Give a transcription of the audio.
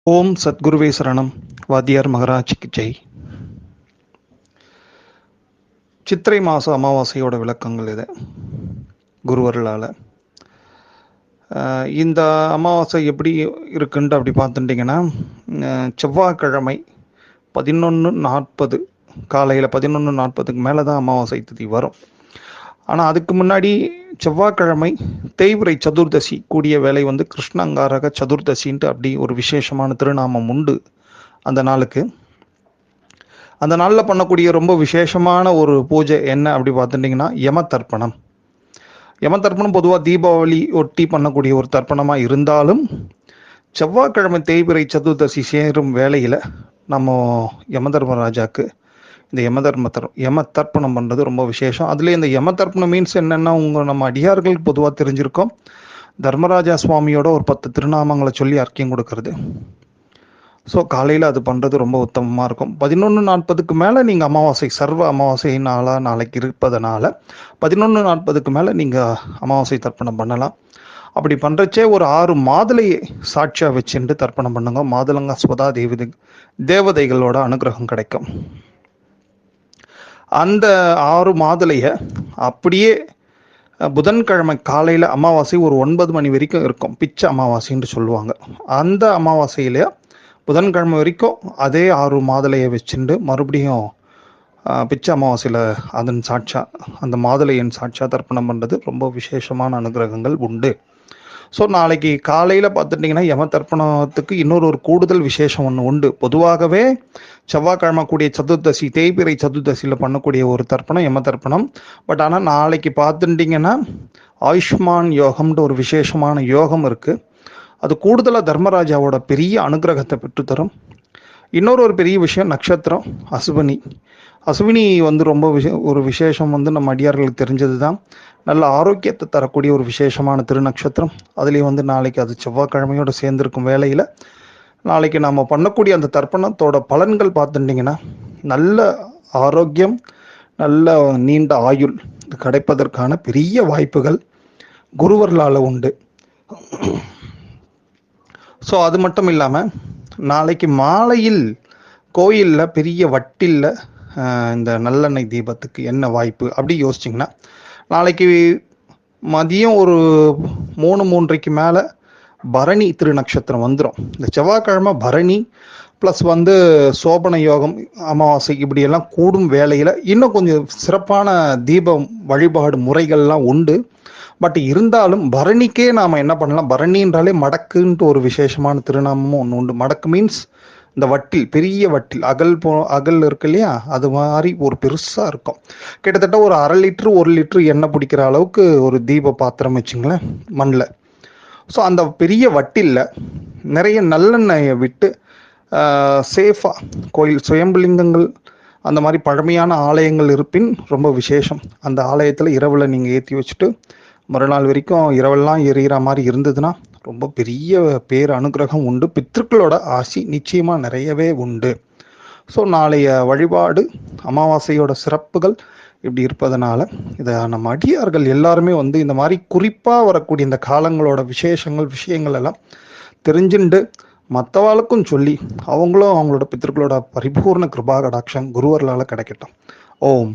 ஓம் சத்குருவே சரணம். வாத்தியார் மகராஜ்க்கு ஜெய். சித்திரை மாத அமாவாசையோட விளக்கங்கள் இது குருவர்களால். இந்த அமாவாசை எப்படி இருக்குன்ட்டு அப்படி பார்த்துட்டிங்கன்னா, செவ்வாய்க்கிழமை 11:40 காலையில் 11:40க்கு மேலே தான் அமாவாசை திதி வரும். ஆனால் அதுக்கு முன்னாடி செவ்வாய்க்கிழமை தேய்பிறை சதுர்தசி கூடிய வேலை வந்து கிருஷ்ண அங்காரக சதுர்தசின்ட்டு அப்படி ஒரு விசேஷமான திருநாமம் உண்டு அந்த நாளுக்கு. அந்த நாளில் பண்ணக்கூடிய ரொம்ப விசேஷமான ஒரு பூஜை என்ன அப்படி பார்த்துட்டிங்கன்னா யம தர்ப்பணம். யம தர்ப்பணம் பொதுவாக தீபாவளி ஒட்டி பண்ணக்கூடிய ஒரு தர்ப்பணமாக இருந்தாலும் செவ்வாய்க்கிழமை தேய்பிறை சதுர்தசி சேரும் வேளையில் நம்ம யம தர்மராஜாக்கு இந்த யம தர்ப்பணம் பண்ணுறது ரொம்ப விசேஷம். அதுலேயே இந்த யம தர்ப்பணம் மீன்ஸ் என்னென்னா, நம்ம அடியார்களுக்கு பொதுவாக தெரிஞ்சிருக்கோம், தர்மராஜா சுவாமியோட ஒரு 10 திருநாமங்களை சொல்லி அர்க்கியம் கொடுக்கறது. ஸோ காலையில் அது பண்ணுறது ரொம்ப உத்தமமாக இருக்கும். 11:40க்கு மேலே நீங்கள் அமாவாசை சர்வ அமாவாசை நாளைக்கு இருப்பதனால 11:40க்கு மேலே நீங்கள் அமாவாசை தர்ப்பணம் பண்ணலாம். அப்படி பண்ணுறச்சே ஒரு 6 மாதுளையை சாட்சியாக வச்சுட்டு தர்ப்பணம் பண்ணுங்க. மாதுளங்க ஸ்வதா தேவதைகளோட அனுகிரகம் கிடைக்கும். அந்த 6 மாதுளையை அப்படியே புதன்கிழமை காலையில் அமாவாசை ஒரு 9 மணி வரைக்கும் இருக்கும், பிச்சை அமாவாசைன்னு சொல்லுவாங்க. அந்த அமாவாசையில புதன்கிழமை வரைக்கும் அதே 6 மாதுளையை வச்சுட்டு மறுபடியும் பிச்சை அமாவாசையில் அதன் சாட்சா அந்த மாதுளையின் சாட்சா தர்ப்பணம் பண்ணுறது ரொம்ப விசேஷமான அனுகிரகங்கள் உண்டு. ஸோ நாளைக்கு காலையில் பார்த்துட்டிங்கன்னா யம தர்ப்பணத்துக்கு இன்னொரு கூடுதல் விசேஷம் ஒன்று உண்டு. பொதுவாகவே செவ்வாய்க்கிழமை கூடிய சதுர்தசி தேய்பிறை சதுர்தசியில் பண்ணக்கூடிய ஒரு தர்ப்பணம் யம தர்ப்பணம். பட் ஆனால் நாளைக்கு பார்த்துட்டிங்கன்னா ஆயுஷ்மான் யோகம்ன்ற ஒரு விசேஷமான யோகம் இருக்குது. அது கூடுதலாக தர்மராஜாவோட பெரிய அனுகிரகத்தை பெற்றுத்தரும். இன்னொரு பெரிய விஷயம், நட்சத்திரம் அசுவினி வந்து ரொம்ப ஒரு விசேஷம் வந்து நம்ம அடியார்களுக்கு தெரிஞ்சது தான். நல்ல ஆரோக்கியத்தை தரக்கூடிய ஒரு விசேஷமான திருநக்ஷத்திரம். அதுலேயும் வந்து நாளைக்கு அது செவ்வாய்க்கிழமையோடு சேர்ந்திருக்கும் வேளையில் நாளைக்கு நாம் பண்ணக்கூடிய அந்த தர்ப்பணத்தோட பலன்கள் பார்த்துட்டிங்கன்னா நல்ல ஆரோக்கியம், நல்ல நீண்ட ஆயுள் கிடைப்பதற்கான பெரிய வாய்ப்புகள் குருவர்களால் உண்டு. ஸோ அது மட்டும் இல்லாமல் நாளைக்கு மாலையில் கோயிலில் பெரிய வட்டில்ல இந்த நல்லெண்ணெய் தீபத்துக்கு என்ன வாய்ப்பு அப்படி யோசிச்சிங்கன்னா, நாளைக்கு மதியம் ஒரு 3:30க்கு மேலே பரணி திருநக்ஷத்திரம் வந்துடும். இந்த செவ்வாய்க்கிழமை பரணி ப்ளஸ் வந்து சோபன யோகம் அமாவாசை இப்படியெல்லாம் கூடும் வேளையில் இன்னும் கொஞ்சம் சிறப்பான தீபம் வழிபாடு முறைகள்லாம் உண்டு. பட் இருந்தாலும் பரணிக்கே நாம் என்ன பண்ணலாம், பரணின்றாலே மடக்குன்ட்டு ஒரு விசேஷமான திருநாமமும் ஒன்று உண்டு. மடக்கு மீன்ஸ் இந்த வட்டில், பெரிய வட்டில், அகல் இருக்கு இல்லையா, அது மாதிரி ஒரு பெருசாக இருக்கும். கிட்டத்தட்ட ஒரு 1/2 லிட்டரு 1 லிட்டரு எண்ணெய் பிடிக்கிற அளவுக்கு ஒரு தீப பாத்திரம் வச்சுங்களேன் மண்ணில். ஸோ அந்த பெரிய வட்டிலில் நிறைய நல்லெண்ணெயை விட்டு சேஃபாக கோயில் சுயம்புலிங்கங்கள் அந்த மாதிரி பழமையான ஆலயங்கள் இருப்பின் ரொம்ப விசேஷம். அந்த ஆலயத்தில் இரவில் நீங்கள் ஏற்றி வச்சுட்டு மறுநாள் வரைக்கும் இரவெல்லாம் எரிகிற மாதிரி இருந்ததுன்னா ரொம்ப பெரிய பேர் அனுகிரகம் உண்டு. பித்ருக்களோட ஆசி நிச்சயமாக நிறையவே உண்டு. ஸோ நாளைய வழிபாடு அமாவாசையோட சிறப்புகள் இப்படி இருப்பதனால இதை நம்ம அடியார்கள் எல்லாருமே வந்து இந்த மாதிரி குறிப்பாக வரக்கூடிய இந்த காலங்களோட விஷயங்கள் எல்லாம் தெரிஞ்சுண்டு மற்றவாளுக்கும் சொல்லி அவங்களும் அவங்களோட பித்ருக்களோட பரிபூர்ண கிருபா கடாட்சம் குருவர்களால் கிடைக்கட்டும். ஓம்.